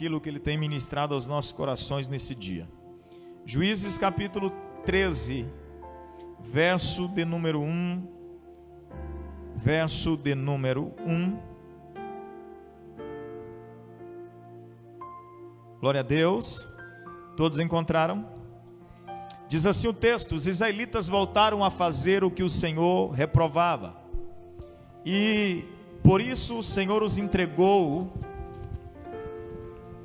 aquilo que Ele tem ministrado aos nossos corações nesse dia. Juízes capítulo 13, verso de número 1. Verso de número 1. Glória a Deus. Todos encontraram? Diz assim o texto: os israelitas voltaram a fazer o que o Senhor reprovava, e por isso o Senhor os entregou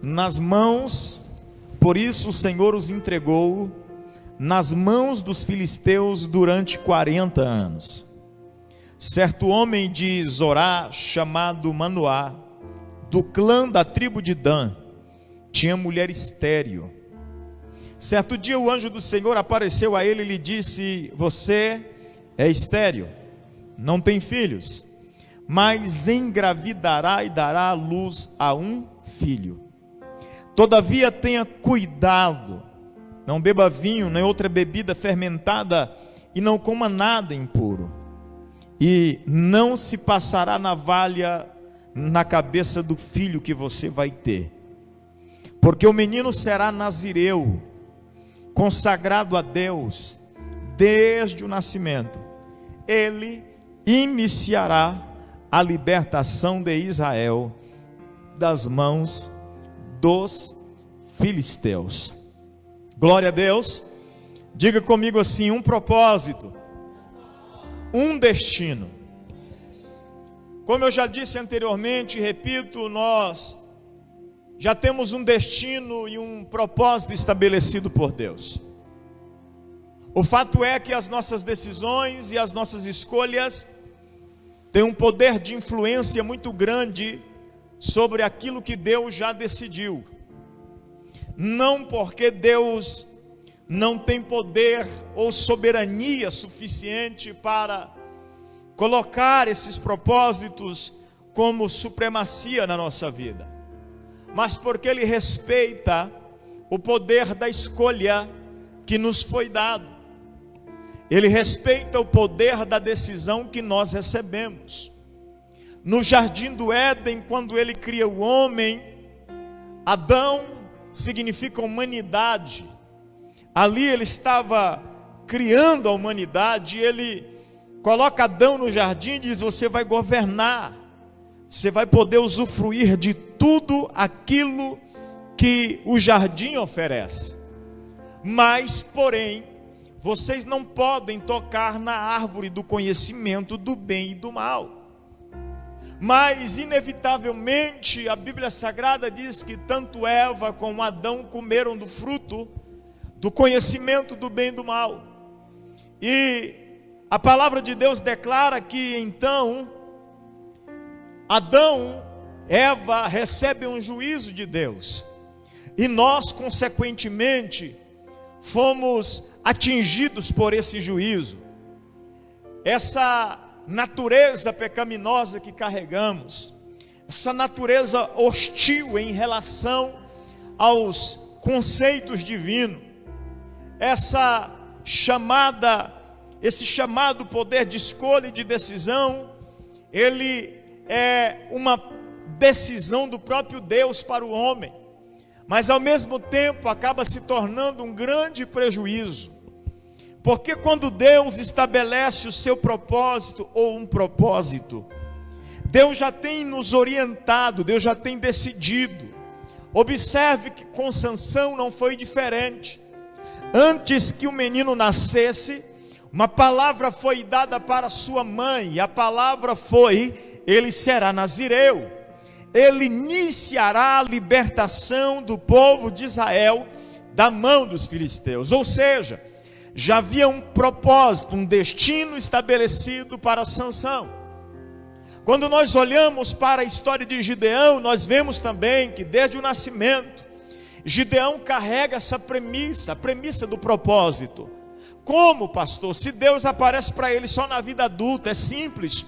nas mãos, nas mãos dos filisteus durante 40 anos. Certo homem de Zorá, chamado Manoá, do clã da tribo de Dan, tinha mulher estéril. Certo dia o anjo do Senhor apareceu a ele e lhe disse: você é estéril, não tem filhos, mas engravidará e dará à luz a um filho. Todavia tenha cuidado, não beba vinho nem outra bebida fermentada, e não coma nada impuro, e não se passará navalha na cabeça do filho que você vai ter, porque o menino será nazireu, consagrado a Deus desde o nascimento. Ele iniciará a libertação de Israel das mãos dos filisteus. Glória a Deus. Diga comigo assim: um propósito, um destino. Como eu já disse anteriormente e repito, nós já temos um destino e um propósito estabelecido por Deus. O fato é que as nossas decisões e as nossas escolhas têm um poder de influência muito grande sobre aquilo que Deus já decidiu. Não porque Deus não tem poder ou soberania suficiente para colocar esses propósitos como supremacia na nossa vida, mas porque Ele respeita o poder da escolha que nos foi dado. Ele respeita o poder da decisão que nós recebemos. No jardim do Éden, quando Ele cria o homem, Adão significa humanidade. Ali Ele estava criando a humanidade. Ele coloca Adão no jardim e diz: você vai governar, você vai poder usufruir de tudo aquilo que o jardim oferece. Mas, porém, vocês não podem tocar na árvore do conhecimento do bem e do mal. Mas, inevitavelmente, a Bíblia Sagrada diz que tanto Eva como Adão comeram do fruto do conhecimento do bem e do mal. E a palavra de Deus declara que então Adão, Eva recebem um juízo de Deus, e nós consequentemente fomos atingidos por esse juízo. Essa natureza pecaminosa que carregamos, essa natureza hostil em relação aos conceitos divinos, esse chamado poder de escolha e de decisão, ele é uma decisão do próprio Deus para o homem, mas ao mesmo tempo acaba se tornando um grande prejuízo, porque quando Deus estabelece o seu propósito ou um propósito, Deus já tem nos orientado, Deus já tem decidido. Observe que com Sansão não foi diferente. Antes que o menino nascesse, uma palavra foi dada para sua mãe, e a palavra foi: ele será nazireu. Ele iniciará a libertação do povo de Israel da mão dos filisteus. Ou seja, já havia um propósito, um destino estabelecido para Sansão. Quando nós olhamos para a história de Gideão, nós vemos também que desde o nascimento, Gideão carrega essa premissa, a premissa do propósito. Como, pastor? Se Deus aparece para ele só na vida adulta, é simples.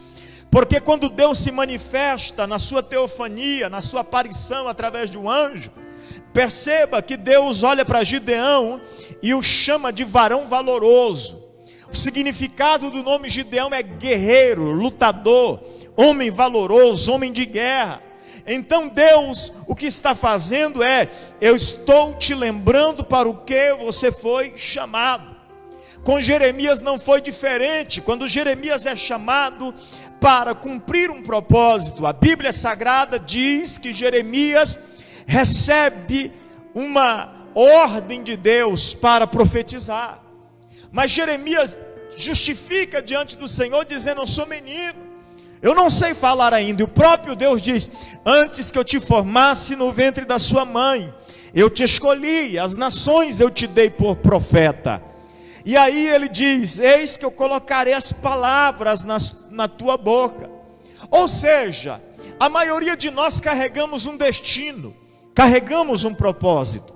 Porque quando Deus se manifesta na sua teofania, na sua aparição através de um anjo, perceba que Deus olha para Gideão e o chama de varão valoroso. O significado do nome Gideão é guerreiro, lutador, homem valoroso, homem de guerra. Então Deus, o que está fazendo é: eu estou te lembrando para o que você foi chamado. Com Jeremias não foi diferente. Quando Jeremias é chamado para cumprir um propósito, a Bíblia Sagrada diz que Jeremias recebe uma ordem de Deus para profetizar. Mas Jeremias justifica diante do Senhor, dizendo: eu sou menino, eu não sei falar ainda. E o próprio Deus diz: antes que eu te formasse no ventre da sua mãe, eu te escolhi, as nações eu te dei por profeta. E aí ele diz: eis que eu colocarei as palavras na tua boca. Ou seja, a maioria de nós carregamos um destino, carregamos um propósito.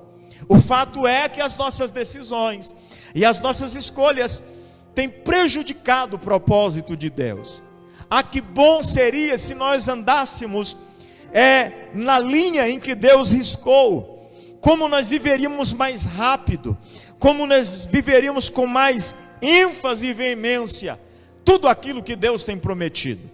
O fato é que as nossas decisões e as nossas escolhas têm prejudicado o propósito de Deus. Ah, que bom seria se nós andássemos na linha em que Deus riscou. Como nós viveríamos mais rápido, como nós viveríamos com mais ênfase e veemência tudo aquilo que Deus tem prometido.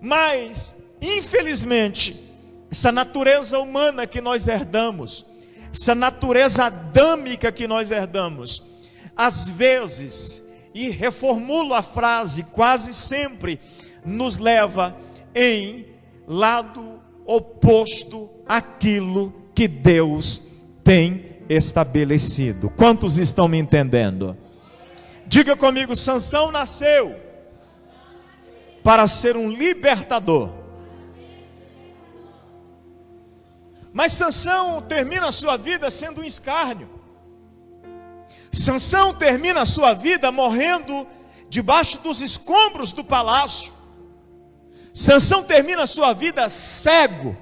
Mas, infelizmente, essa natureza humana que nós herdamos, essa natureza adâmica que nós herdamos, às vezes, e reformulo a frase, quase sempre, nos leva em lado oposto àquilo que Deus tem estabelecido. Quantos estão me entendendo? Diga comigo: Sansão nasceu para ser um libertador. Mas Sansão termina a sua vida sendo um escárnio. Sansão termina a sua vida morrendo debaixo dos escombros do palácio. Sansão termina a sua vida cego,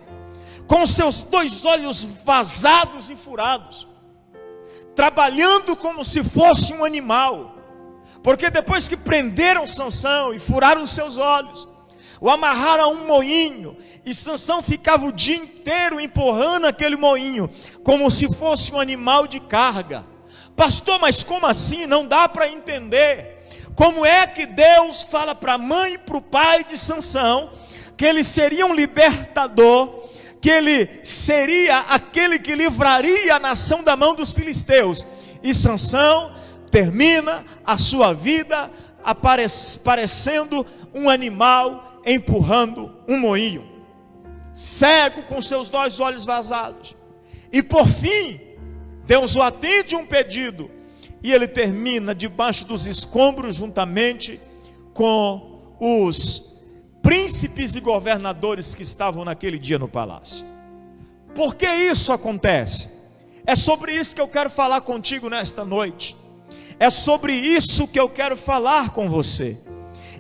com seus 2 olhos vazados e furados, trabalhando como se fosse um animal. Porque depois que prenderam Sansão e furaram os seus olhos, o amarraram a um moinho, e Sansão ficava o dia inteiro empurrando aquele moinho, como se fosse um animal de carga. Pastor, mas como assim? Não dá para entender. Como é que Deus fala para a mãe e para o pai de Sansão que ele seria um libertador, que ele seria aquele que livraria a nação da mão dos filisteus, e Sansão termina a sua vida parecendo um animal empurrando um moinho, cego, com seus 2 olhos vazados. E por fim, Deus o atende um pedido, e ele termina debaixo dos escombros, juntamente com os príncipes e governadores que estavam naquele dia no palácio. Por que isso acontece? É sobre isso que eu quero falar contigo nesta noite. É sobre isso que eu quero falar com você.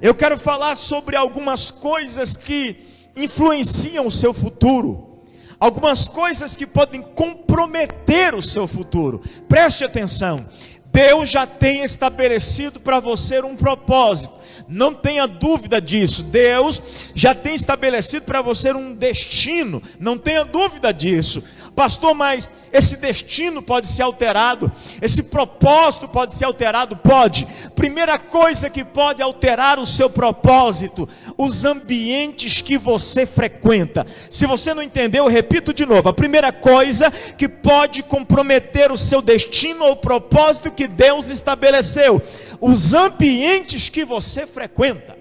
Eu quero falar sobre algumas coisas que influenciam o seu futuro, algumas coisas que podem comprometer o seu futuro. Preste atenção. Deus já tem estabelecido para você um propósito, não tenha dúvida disso. Deus já tem estabelecido para você um destino, não tenha dúvida disso. Pastor, mas esse destino pode ser alterado, esse propósito pode ser alterado? Pode. Primeira coisa que pode alterar o seu propósito: os ambientes que você frequenta. Se você não entendeu, eu repito de novo. A primeira coisa que pode comprometer o seu destino ou propósito que Deus estabeleceu: os ambientes que você frequenta.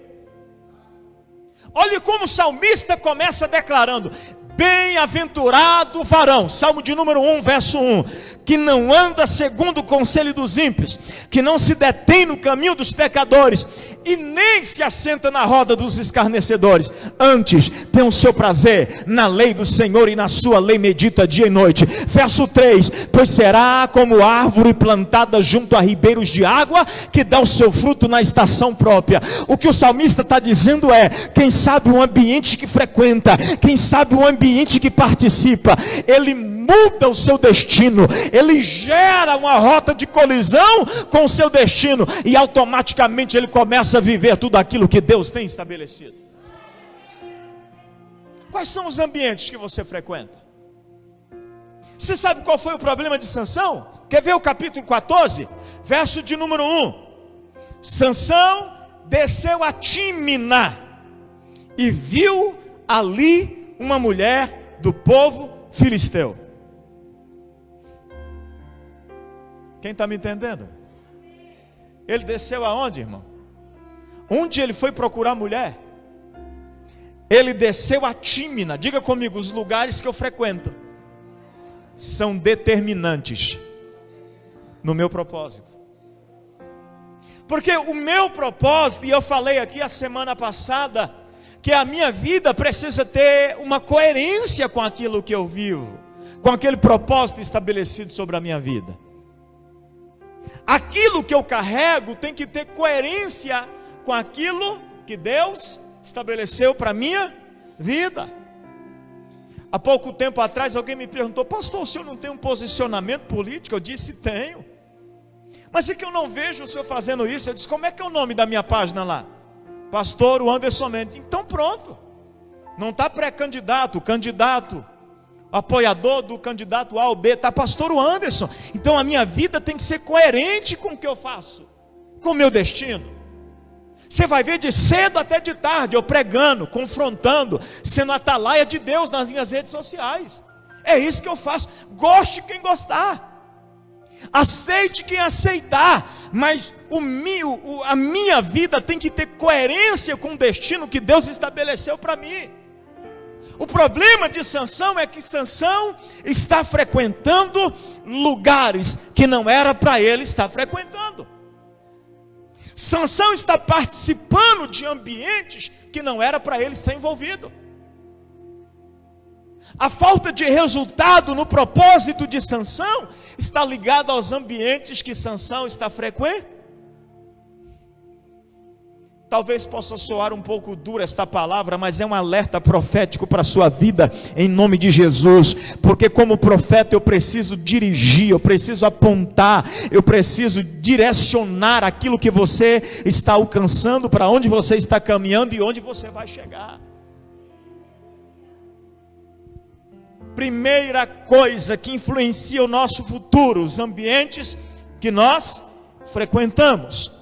Olhe como o salmista começa declarando: bem-aventurado o varão, Salmo de número 1, verso 1, que não anda segundo o conselho dos ímpios, que não se detém no caminho dos pecadores, e nem se assenta na roda dos escarnecedores. Antes tem o seu prazer na lei do Senhor, e na sua lei medita dia e noite. Verso 3: pois será como árvore plantada junto a ribeiros de água, que dá o seu fruto na estação própria. O que o salmista está dizendo é: quem sabe o ambiente que frequenta, quem sabe o ambiente que participa, ele muda o seu destino, ele gera uma rota de colisão com o seu destino, e automaticamente ele começa a viver tudo aquilo que Deus tem estabelecido. Quais são os ambientes que você frequenta? Você sabe qual foi o problema de Sansão? Quer ver o capítulo 14, verso de número 1? Sansão desceu a Tímina e viu ali uma mulher do povo filisteu. Quem está me entendendo? Ele desceu aonde, irmão? Onde ele foi procurar mulher? Ele desceu a Tímina. Diga comigo, os lugares que eu frequento são determinantes no meu propósito. Porque o meu propósito, e eu falei aqui a semana passada, que a minha vida precisa ter uma coerência com aquilo que eu vivo, com aquele propósito estabelecido sobre a minha vida. Aquilo que eu carrego tem que ter coerência com aquilo que Deus estabeleceu para a minha vida. Há pouco tempo atrás alguém me perguntou: pastor, o senhor não tem um posicionamento político? Eu disse: tenho. Mas é que eu não vejo o senhor fazendo isso. Eu disse: como é que é o nome da minha página lá? Pastor Anderson Mendes. Então pronto, não está pré-candidato, candidato, apoiador do candidato A ou B, está pastor Anderson. Então a minha vida tem que ser coerente com o que eu faço, com o meu destino. Você vai ver de cedo até de tarde eu pregando, confrontando, sendo atalaia de Deus nas minhas redes sociais. É isso que eu faço. Goste quem gostar, aceite quem aceitar, mas a minha vida tem que ter coerência com o destino que Deus estabeleceu para mim. O problema de Sansão é que Sansão está frequentando lugares que não era para ele estar frequentando. Sansão está participando de ambientes que não era para ele estar envolvido. A falta de resultado no propósito de Sansão está ligada aos ambientes que Sansão está frequentando. Talvez possa soar um pouco dura esta palavra, mas é um alerta profético para a sua vida, em nome de Jesus. Porque como profeta eu preciso dirigir, eu preciso apontar, eu preciso direcionar aquilo que você está alcançando, para onde você está caminhando e onde você vai chegar. Primeira coisa que influencia o nosso futuro: os ambientes que nós frequentamos.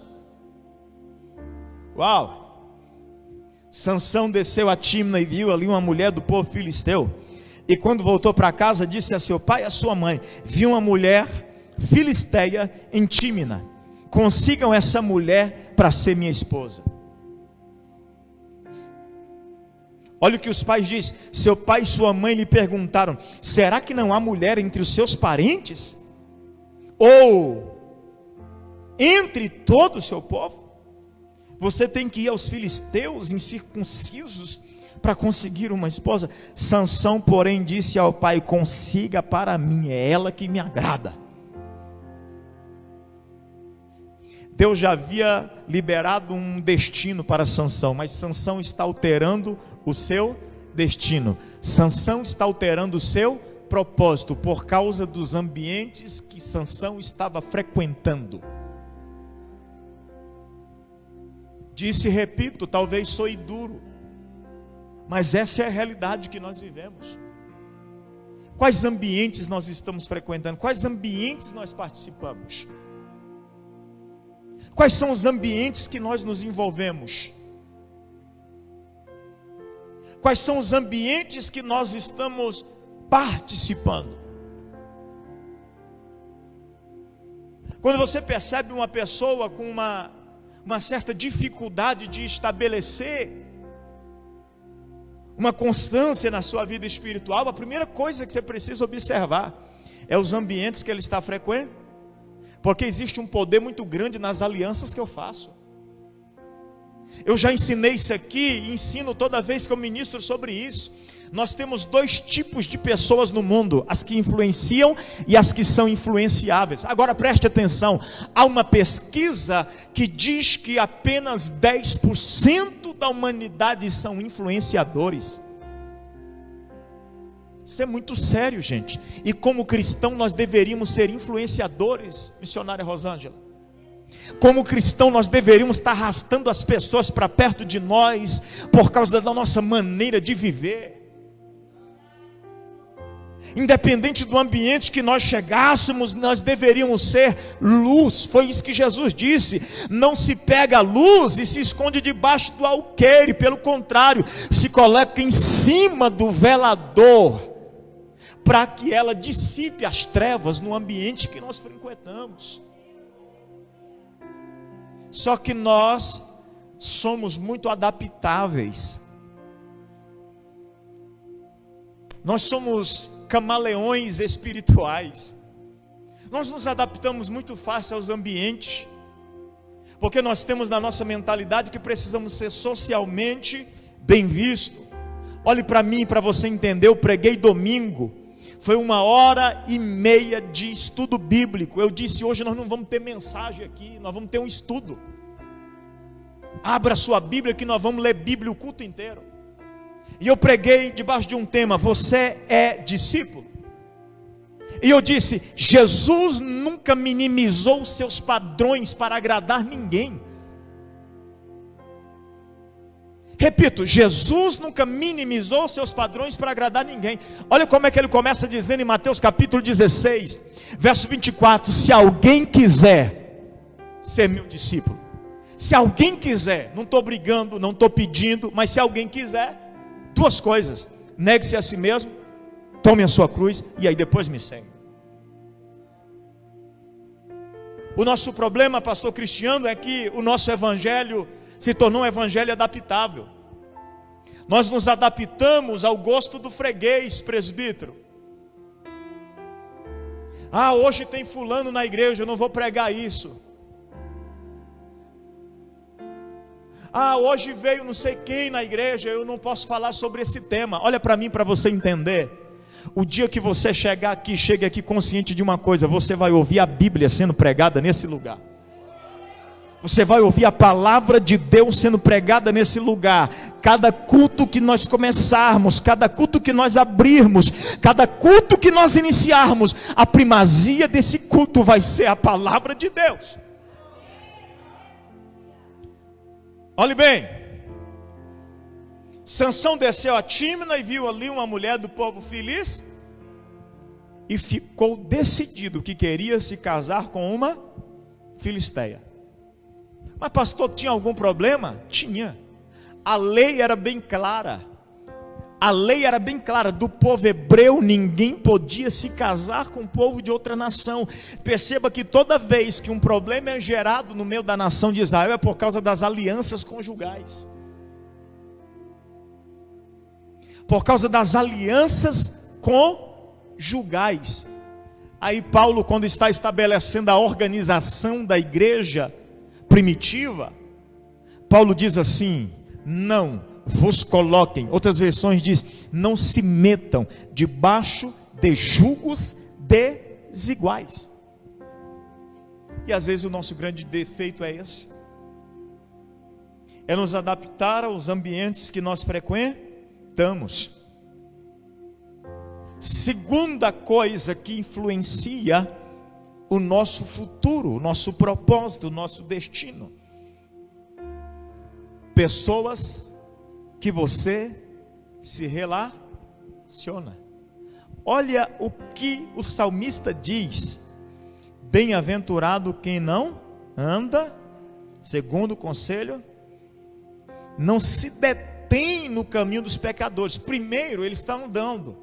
Uau! Sansão desceu a Tímina e viu ali uma mulher do povo filisteu. E quando voltou para casa, disse a seu pai e a sua mãe: vi uma mulher filisteia em Tímina. Consigam essa mulher para ser minha esposa. Olha o que os pais dizem. Seu pai e sua mãe lhe perguntaram: será que não há mulher entre os seus parentes? Ou entre todo o seu povo? Você tem que ir aos filisteus incircuncisos para conseguir uma esposa? Sansão, porém, disse ao pai: consiga para mim, é ela que me agrada. Deus já havia liberado um destino para Sansão, mas Sansão está alterando o seu destino. Sansão está alterando o seu propósito por causa dos ambientes que Sansão estava frequentando. Disse e repito, talvez soe duro, mas essa é a realidade que nós vivemos. Quais ambientes nós estamos frequentando? Quais ambientes nós participamos? Quais são os ambientes que nós nos envolvemos? Quais são os ambientes que nós estamos participando? Quando você percebe uma pessoa com uma certa dificuldade de estabelecer uma constância na sua vida espiritual, a primeira coisa que você precisa observar é os ambientes que ele está frequentando, porque existe um poder muito grande nas alianças que eu faço. Eu já ensinei isso aqui e ensino toda vez que eu ministro sobre isso. Nós temos dois tipos de pessoas no mundo: as que influenciam e as que são influenciáveis. Agora preste atenção, há uma pesquisa que diz que apenas 10% da humanidade são influenciadores. Isso é muito sério, gente. E como cristão nós deveríamos ser influenciadores, missionária Rosângela. Como cristão nós deveríamos estar arrastando as pessoas para perto de nós, por causa da nossa maneira de viver. Independente do ambiente que nós chegássemos, nós deveríamos ser luz. Foi isso que Jesus disse: não se pega a luz e se esconde debaixo do alqueire, pelo contrário, se coloca em cima do velador, para que ela dissipe as trevas no ambiente que nós frequentamos. Só que nós somos muito adaptáveis. Nós somos camaleões espirituais. Nós nos adaptamos muito fácil aos ambientes, porque nós temos na nossa mentalidade que precisamos ser socialmente bem vistos. Olhe para mim, para você entender. Eu preguei domingo, foi 1h30 de estudo bíblico. Eu disse: hoje nós não vamos ter mensagem aqui, nós vamos ter um estudo. Abra sua Bíblia que nós vamos ler Bíblia o culto inteiro. E eu preguei debaixo de um tema: você é discípulo. E eu disse: Jesus nunca minimizou os seus padrões para agradar ninguém. Repito, Jesus nunca minimizou os seus padrões para agradar ninguém. Olha como é que ele começa dizendo em Mateus capítulo 16, verso 24: se alguém quiser ser meu discípulo, se alguém quiser, não estou brigando, não estou pedindo, mas se alguém quiser, duas coisas: negue-se a si mesmo, tome a sua cruz e aí depois me segue. O nosso problema, pastor Cristiano, é que o nosso evangelho se tornou um evangelho adaptável. Nós nos adaptamos ao gosto do freguês, presbítero. Ah, hoje tem fulano na igreja, eu não vou pregar isso. Ah, hoje veio não sei quem na igreja, eu não posso falar sobre esse tema. Olha para mim, para você entender. O dia que você chegar aqui, chegue aqui consciente de uma coisa: você vai ouvir a Bíblia sendo pregada nesse lugar. Você vai ouvir a palavra de Deus sendo pregada nesse lugar. Cada culto que nós começarmos, cada culto que nós abrirmos, cada culto que nós iniciarmos, a primazia desse culto vai ser a palavra de Deus. Olhe bem, Sansão desceu a Tímina e viu ali uma mulher do povo feliz, e ficou decidido que queria se casar com uma filisteia. Mas pastor, tinha algum problema? Tinha. A lei era bem clara. A lei era bem clara: do povo hebreu ninguém podia se casar com o povo de outra nação. Perceba que toda vez que um problema é gerado no meio da nação de Israel, é por causa das alianças conjugais. Por causa das alianças conjugais. Aí Paulo, quando está estabelecendo a organização da igreja primitiva, Paulo diz assim: não vos coloquem, outras versões diz, não se metam debaixo de jugos desiguais. E às vezes o nosso grande defeito é esse: é nos adaptar aos ambientes que nós frequentamos. Segunda coisa que influencia o nosso futuro, o nosso propósito, o nosso destino: pessoas que você se relaciona. Olha o que o salmista diz: bem-aventurado quem não anda segundo o conselho, não se detém no caminho dos pecadores. Primeiro, ele está andando.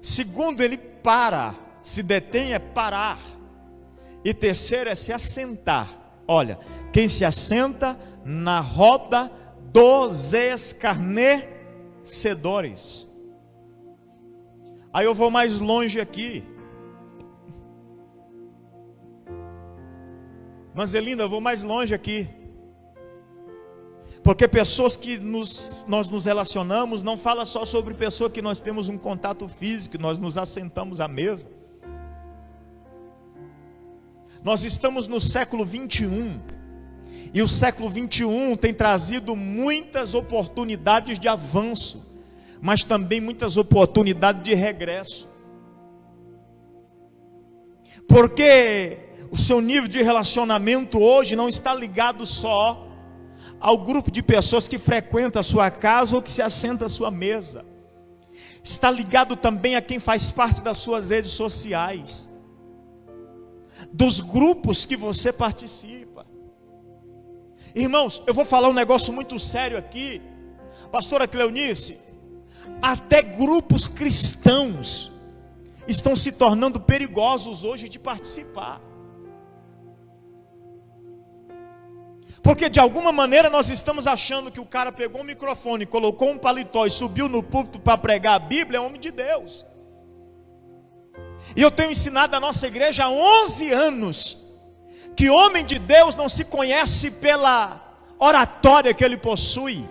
Segundo, ele para. Se detém é parar. E terceiro é se assentar. Olha, quem se assenta na roda dos escarnecedores. Aí eu vou mais longe aqui. Manzelinda, eu vou mais longe aqui. Porque pessoas que nós nos relacionamos, não fala só sobre pessoa que nós temos um contato físico, nós nos assentamos à mesa. Nós estamos no século 21, e o século 21 tem trazido muitas oportunidades de avanço, mas também muitas oportunidades de regresso. Porque o seu nível de relacionamento hoje não está ligado só ao grupo de pessoas que frequenta a sua casa ou que se assenta à sua mesa. está ligado também a quem faz parte das suas redes sociais, dos grupos que você participa. Irmãos, eu vou falar um negócio muito sério aqui, pastora Cleonice. Até grupos cristãos estão se tornando perigosos hoje de participar, porque de alguma maneira nós estamos achando que o cara pegou um microfone, colocou um paletó e subiu no púlpito para pregar a Bíblia, é homem de Deus. E eu tenho ensinado a nossa igreja há 11 anos, que homem de Deus não se conhece pela oratória que ele possui,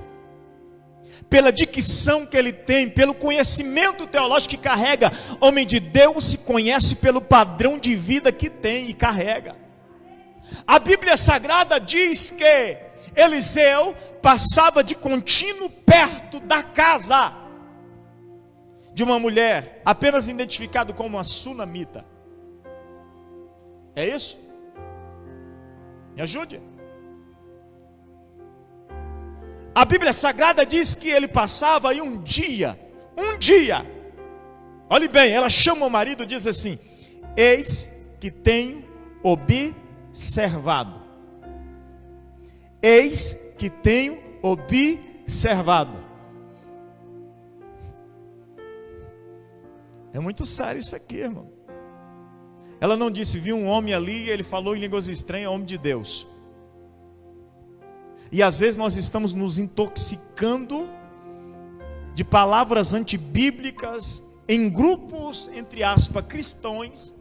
pela dicção que ele tem, pelo conhecimento teológico que carrega. Homem de Deus se conhece pelo padrão de vida que tem e carrega. A Bíblia Sagrada diz que Eliseu passava de contínuo perto da casa de uma mulher, apenas identificado como uma sunamita. É isso? Me ajude. A Bíblia Sagrada diz que ele passava aí um dia, olhe bem, ela chama o marido e diz assim: eis que tenho observado, eis que tenho observado. É muito sério isso aqui, irmão. Ela não disse, vi um homem ali e ele falou em línguas estranhas, homem de Deus. E às vezes nós estamos nos intoxicando de palavras antibíblicas em grupos, entre aspas, cristãos,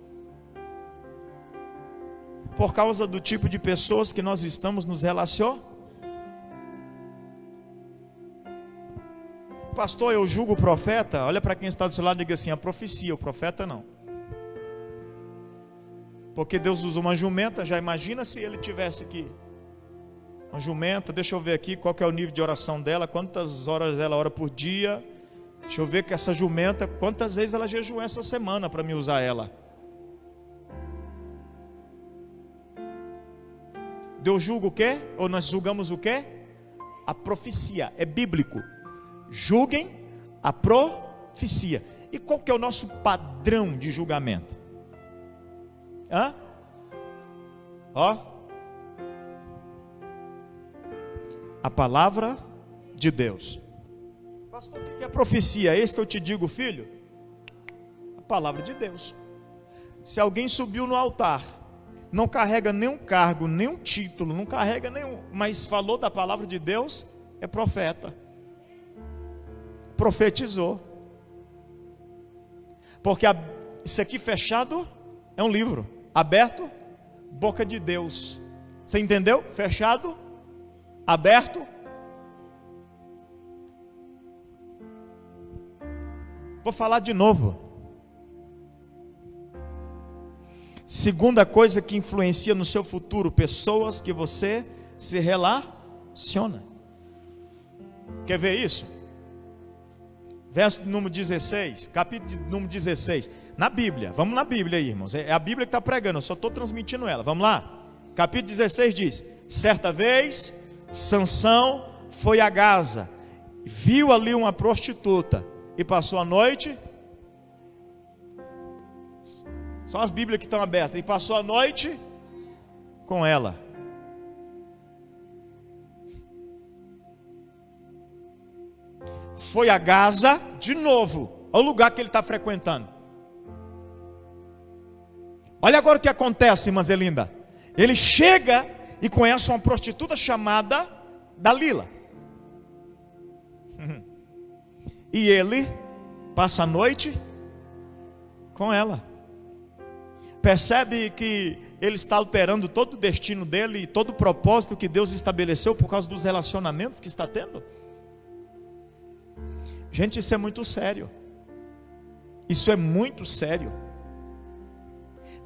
por causa do tipo de pessoas que nós estamos nos relacionando. Pastor, eu julgo o profeta. Olha para quem está do seu lado e diga assim: a profecia, o profeta não. Porque Deus usa uma jumenta. Já imagina se ele tivesse aqui uma jumenta, deixa eu ver aqui qual que é o nível de oração dela, quantas horas ela ora por dia. Deixa eu ver que essa jumenta, quantas vezes ela jejuou essa semana para me usar ela. Deus julga o quê? Ou nós julgamos o quê? A profecia, é bíblico. Julguem a profecia. E qual que é o nosso padrão de julgamento? A palavra de Deus. Pastor, o que é profecia? É isso que eu te digo, filho? A palavra de Deus. Se alguém subiu no altar, não carrega nenhum cargo, nenhum título, não carrega nenhum, mas falou da palavra de Deus, é profeta. Profetizou. Porque isso aqui fechado é um livro, aberto, boca de Deus. Você entendeu? Fechado, aberto. Vou falar de novo. Segunda coisa que influencia no seu futuro: pessoas que você se relaciona. Quer ver isso? Verso número 16, capítulo número 16, na Bíblia. Vamos na Bíblia aí, irmãos. É a Bíblia que está pregando, eu só estou transmitindo ela. Vamos lá. Capítulo 16 diz: certa vez Sansão foi a Gaza, viu ali uma prostituta e passou a noite. São as Bíblias que estão abertas. E passou a noite com ela. Foi a Gaza de novo. Olha o lugar que ele está frequentando. Olha agora o que acontece, irmã Zelinda. Ele chega e conhece uma prostituta chamada Dalila. E ele passa a noite com ela. Percebe que ele está alterando todo o destino dele e todo o propósito que Deus estabeleceu por causa dos relacionamentos que está tendo? Gente, isso é muito sério. Isso é muito sério.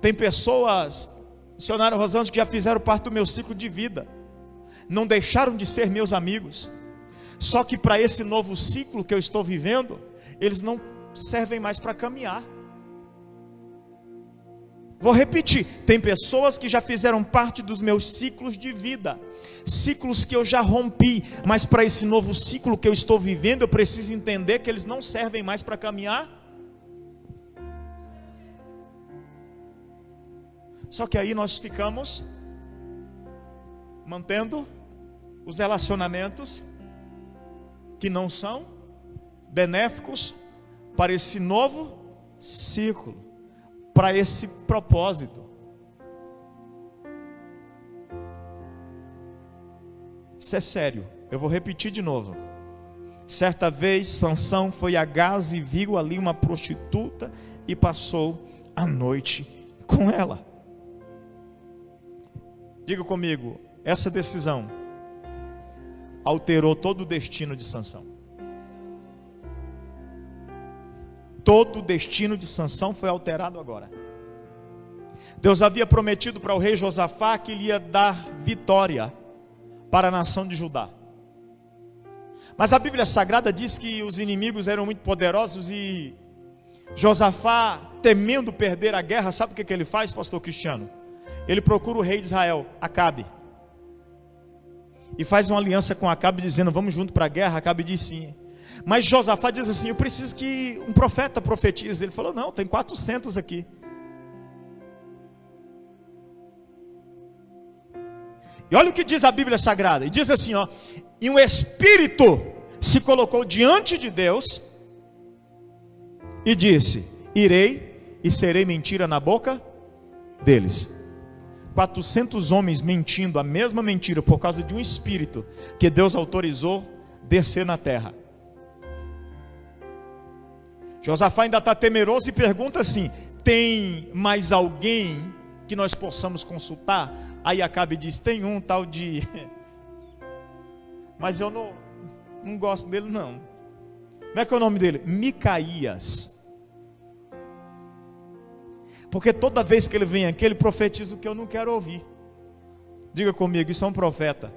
Tem pessoas, missionário Rosângela, que já fizeram parte do meu ciclo de vida, não deixaram de ser meus amigos, só que para esse novo ciclo que eu estou vivendo, eles não servem mais para caminhar. Vou repetir, tem pessoas que já fizeram parte dos meus ciclos de vida, ciclos que eu já rompi, mas para esse novo ciclo que eu estou vivendo, eu preciso entender que eles não servem mais para caminhar. Só que aí nós ficamos mantendo os relacionamentos que não são benéficos para esse novo ciclo, para esse propósito. Isso é sério, eu vou repetir de novo. Certa vez Sansão foi a Gaza e viu ali uma prostituta e passou a noite com ela. Diga comigo, essa decisão alterou todo o destino de Sansão. Todo o destino de Sansão foi alterado agora. Deus havia prometido para o rei Josafá que ele ia dar vitória para a nação de Judá. Mas a Bíblia Sagrada diz que os inimigos eram muito poderosos e Josafá, temendo perder a guerra, sabe o que ele faz, pastor Cristiano? Ele procura o rei de Israel, Acabe, e faz uma aliança com Acabe dizendo, vamos junto para a guerra. Acabe diz sim. Mas Josafá diz assim, eu preciso que um profeta profetize. Ele falou, não, tem 400 aqui. E olha o que diz a Bíblia Sagrada, e diz assim, ó, e um espírito se colocou diante de Deus e disse, irei e serei mentira na boca deles. 400 homens mentindo a mesma mentira por causa de um espírito que Deus autorizou descer na terra. Josafá ainda está temeroso e pergunta assim, tem mais alguém que nós possamos consultar? Aí Acabe diz, tem um tal de... mas eu não gosto dele não. Como é que é o nome dele? Micaías. Porque toda vez que ele vem aqui, ele profetiza o que eu não quero ouvir. Diga comigo, isso é um profeta.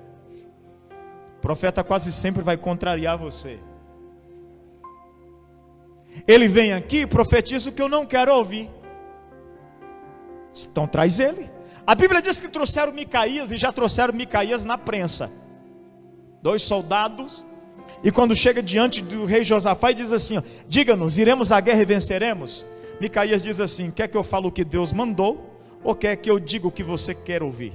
O profeta quase sempre vai contrariar você. Ele vem aqui e profetiza o que eu não quero ouvir. Então traz ele. A Bíblia diz que trouxeram Micaías, e já trouxeram Micaías na prensa. 2 soldados. E quando chega diante do rei Josafá e diz assim, ó, diga-nos, iremos à guerra e venceremos? Micaías diz assim, quer que eu fale o que Deus mandou, ou quer que eu diga o que você quer ouvir?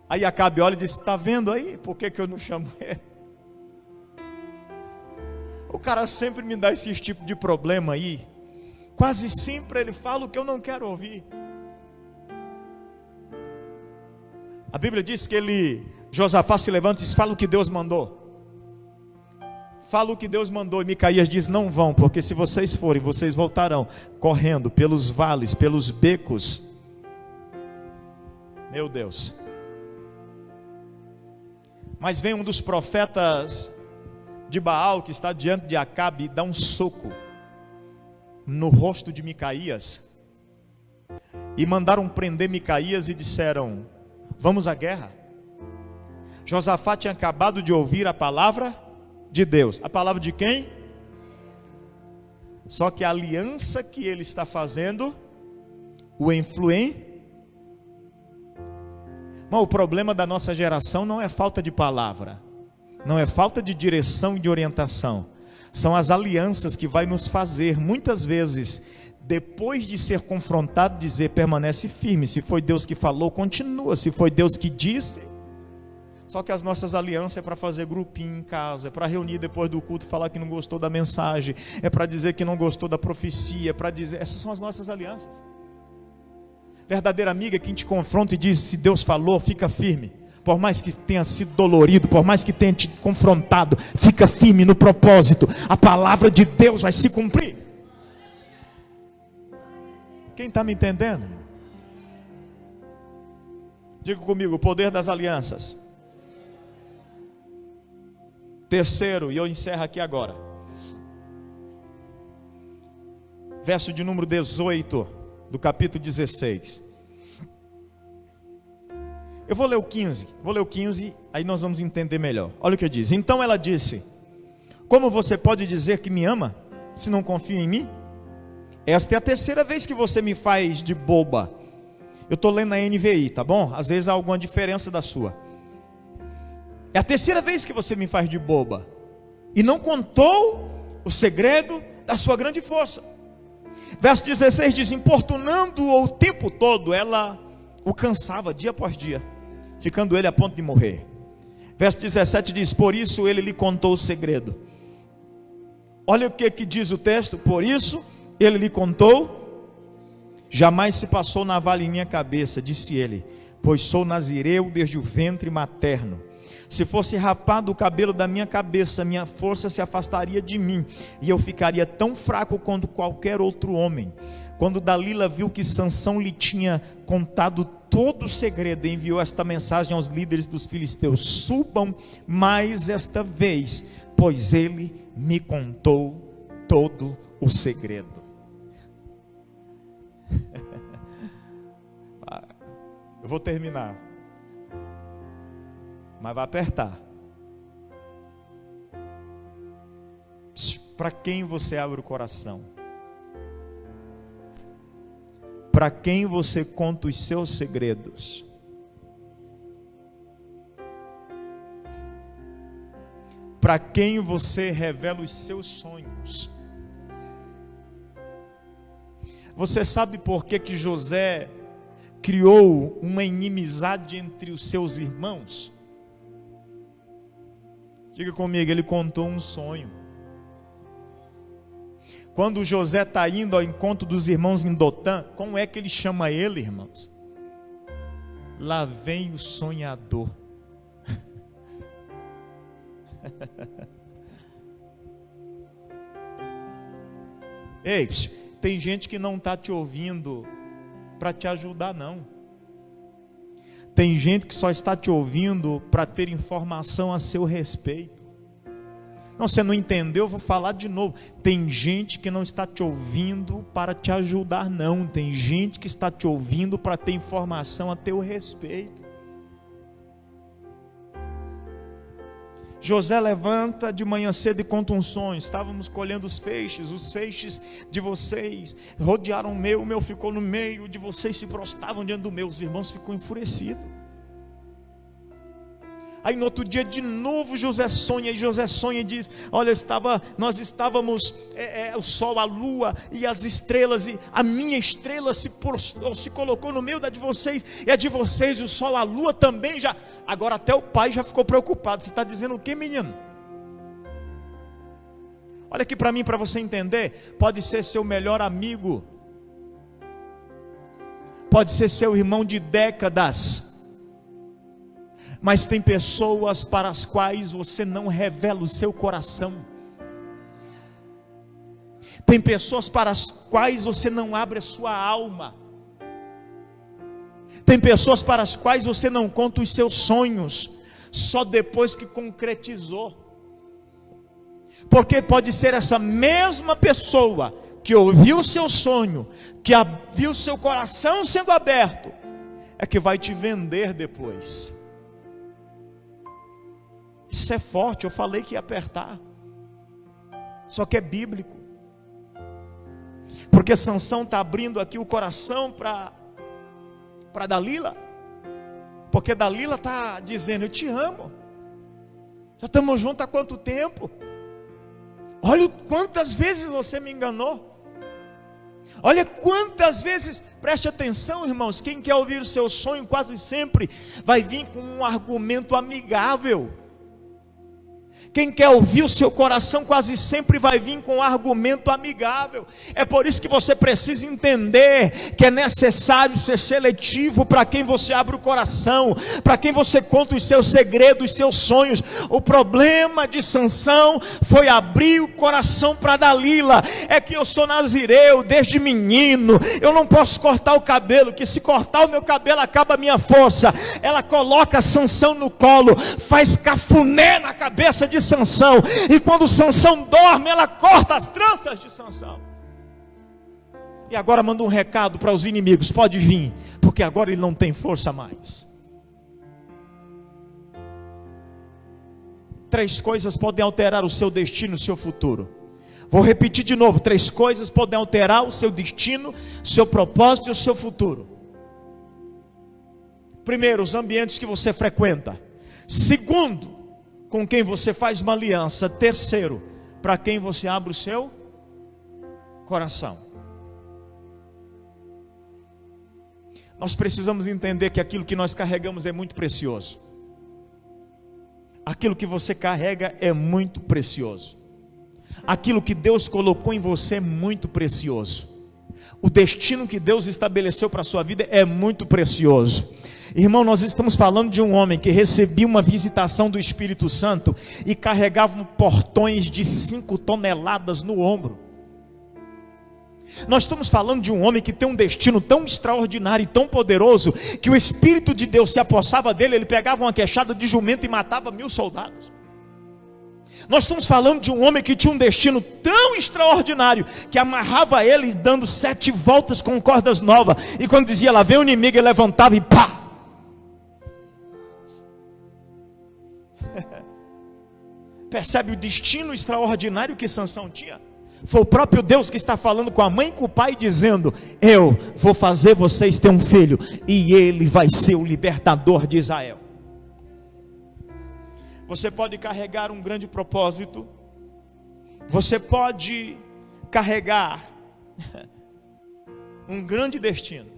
Aí Acabe olha e diz, está vendo aí, por que eu não chamo ele? O cara sempre me dá esse tipo de problema aí, quase sempre ele fala o que eu não quero ouvir. A Bíblia diz que Josafá se levanta e diz, fala o que Deus mandou. Fala o que Deus mandou, e Micaías diz, não vão, porque se vocês forem, vocês voltarão correndo pelos vales, pelos becos. Meu Deus. Mas vem um dos profetas de Baal, que está diante de Acabe, e dá um soco no rosto de Micaías, e mandaram prender Micaías e disseram, vamos à guerra. Josafá tinha acabado de ouvir a palavra de Deus. A palavra de quem? Só que a aliança que ele está fazendo o influencia. Mas o problema da nossa geração não é falta de palavra, não é falta de direção e de orientação. São as alianças que vai nos fazer, muitas vezes, depois de ser confrontado, dizer, permanece firme. Se foi Deus que falou, continua. Se foi Deus que disse. Só que as nossas alianças é para fazer grupinho em casa, é para reunir depois do culto, falar que não gostou da mensagem, é para dizer que não gostou da profecia, é para dizer, essas são as nossas alianças. Verdadeira amiga é quem te confronta e diz, se Deus falou, fica firme. Por mais que tenha sido dolorido, por mais que tenha te confrontado, fica firme no propósito. A palavra de Deus vai se cumprir. Quem está me entendendo? Diga comigo, o poder das alianças. Terceiro, e eu encerro aqui agora, verso de número 18 do capítulo 16. Eu vou ler o 15, aí nós vamos entender melhor. Olha o que diz. Então ela disse, como você pode dizer que me ama, se não confia em mim? Esta é a terceira vez que você me faz de boba. Eu estou lendo na NVI, tá bom? Às vezes há alguma diferença da sua. É a terceira vez que você me faz de boba. E não contou o segredo da sua grande força. Verso 16 diz: importunando-o o tempo todo, ela o cansava dia após dia, ficando ele a ponto de morrer. Verso 17 diz: por isso ele lhe contou o segredo. Olha o que diz o texto: por isso ele lhe contou. Jamais se passou navalha em minha cabeça, disse ele, pois sou nazireu desde o ventre materno. Se fosse rapado o cabelo da minha cabeça, minha força se afastaria de mim, e eu ficaria tão fraco quanto qualquer outro homem. Quando Dalila viu que Sansão lhe tinha contado todo o segredo, enviou esta mensagem aos líderes dos filisteus: subam mais esta vez, pois ele me contou todo o segredo. Eu vou terminar, mas vai apertar. Para quem você abre o coração? Para quem você conta os seus segredos? Para quem você revela os seus sonhos? Você sabe por que José criou uma inimizade entre os seus irmãos? Diga comigo, ele contou um sonho. Quando José está indo ao encontro dos irmãos em Dotã, como é que ele chama ele, irmãos? Lá vem o sonhador. Ei, tem gente que não está te ouvindo para te ajudar, não. Tem gente que só está te ouvindo para ter informação a seu respeito. Não, você não entendeu, eu vou falar de novo. Tem gente que não está te ouvindo para te ajudar, não. Tem gente que está te ouvindo para ter informação a teu respeito. José levanta de manhã cedo e conta um sonho. Estávamos colhendo os feixes de vocês rodearam o meu ficou no meio, de vocês se prostravam diante do meu. Os irmãos ficam enfurecidos. Aí no outro dia de novo José sonha, e José sonha e diz: olha, nós estávamos, o sol, a lua e as estrelas, e a minha estrela se colocou no meio da de vocês, e a de vocês, o sol, a lua também já. Agora até o pai já ficou preocupado. Você está dizendo o que, menino? Olha aqui para mim, para você entender. Pode ser seu melhor amigo, pode ser seu irmão de décadas, mas tem pessoas para as quais você não revela o seu coração. Tem pessoas para as quais você não abre a sua alma. Tem pessoas para as quais você não conta os seus sonhos, só depois que concretizou. Porque pode ser essa mesma pessoa que ouviu o seu sonho, que viu o seu coração sendo aberto, é que vai te vender depois. Isso é forte, eu falei que ia apertar. Só que é bíblico. Porque Sansão está abrindo aqui o coração para Dalila. Porque Dalila está dizendo: eu te amo. Já estamos juntos há quanto tempo? Olha quantas vezes você me enganou. Olha quantas vezes, preste atenção, irmãos, quem quer ouvir o seu sonho quase sempre vai vir com um argumento amigável. Quem quer ouvir o seu coração quase sempre vai vir com um argumento amigável. É por isso que você precisa entender que é necessário ser seletivo para quem você abre o coração, para quem você conta os seus segredos, os seus sonhos. O problema de Sansão foi abrir o coração para Dalila. É que eu sou nazireu desde menino, eu não posso cortar o cabelo, que se cortar o meu cabelo acaba a minha força. Ela coloca Sansão no colo, faz cafuné na cabeça de Sansão, e quando Sansão dorme, ela corta as tranças de Sansão. E agora manda um recado para os inimigos: pode vir, porque agora ele não tem força mais. 3 coisas podem alterar o seu destino, o seu futuro. Vou repetir de novo: 3 coisas podem alterar o seu destino, o seu propósito e o seu futuro. Primeiro, os ambientes que você frequenta. Segundo, com quem você faz uma aliança. Terceiro, para quem você abre o seu coração. Nós precisamos entender que aquilo que nós carregamos é muito precioso. Aquilo que você carrega é muito precioso. Aquilo que Deus colocou em você é muito precioso. O destino que Deus estabeleceu para a sua vida é muito precioso. Irmão, nós estamos falando de um homem que recebia uma visitação do Espírito Santo e carregava portões de 5 toneladas no ombro. Nós estamos falando de um homem que tem um destino tão extraordinário e tão poderoso, que o Espírito de Deus se apossava dele, ele pegava uma queixada de jumento e matava 1000 soldados. Nós estamos falando de um homem que tinha um destino tão extraordinário, que amarrava ele dando 7 voltas com cordas novas, e quando dizia lá vem o inimigo, ele levantava e pá! Percebe o destino extraordinário que Sansão tinha? Foi o próprio Deus que está falando com a mãe e com o pai, dizendo: eu vou fazer vocês ter um filho, e ele vai ser o libertador de Israel. Você pode carregar um grande propósito, você pode carregar um grande destino,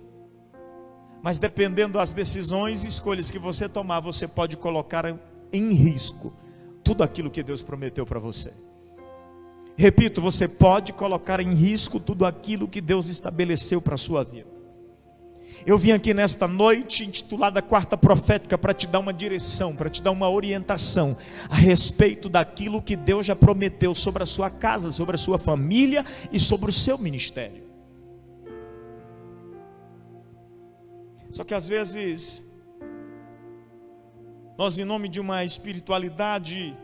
mas dependendo das decisões e escolhas que você tomar, você pode colocar em risco tudo aquilo que Deus prometeu para você. Repito, você pode colocar em risco tudo aquilo que Deus estabeleceu para a sua vida. Eu vim aqui nesta noite, intitulada Quarta Profética, para te dar uma direção, para te dar uma orientação a respeito daquilo que Deus já prometeu sobre a sua casa, sobre a sua família e sobre o seu ministério. Só que às vezes, nós, em nome de uma espiritualidade,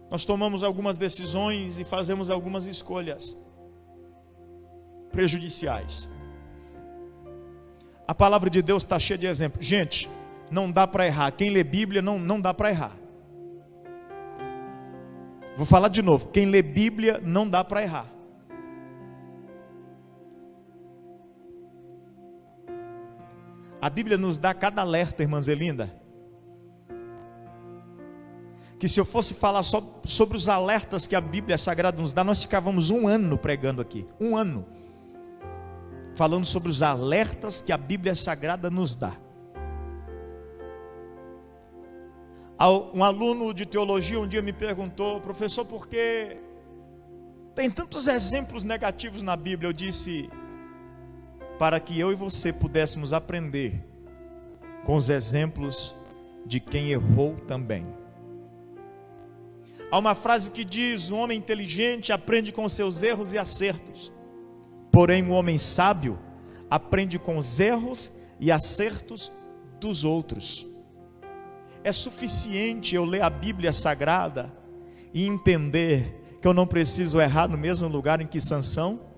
nós tomamos algumas decisões e fazemos algumas escolhas prejudiciais. A palavra de Deus está cheia de exemplos. Gente, não dá para errar. Quem lê Bíblia não dá para errar. Vou falar de novo. Quem lê Bíblia não dá para errar. A Bíblia nos dá cada alerta, irmã Zelinda, que se eu fosse falar só sobre os alertas que a Bíblia Sagrada nos dá, nós ficávamos 1 ano pregando aqui, 1 ano, falando sobre os alertas que a Bíblia Sagrada nos dá. Um aluno de teologia um dia me perguntou: professor, por que tem tantos exemplos negativos na Bíblia? Eu disse: para que eu e você pudéssemos aprender com os exemplos de quem errou também. Há uma frase que diz: um homem inteligente aprende com seus erros e acertos, porém um homem sábio aprende com os erros e acertos dos outros. É suficiente eu ler a Bíblia Sagrada e entender que eu não preciso errar no mesmo lugar em que Sansão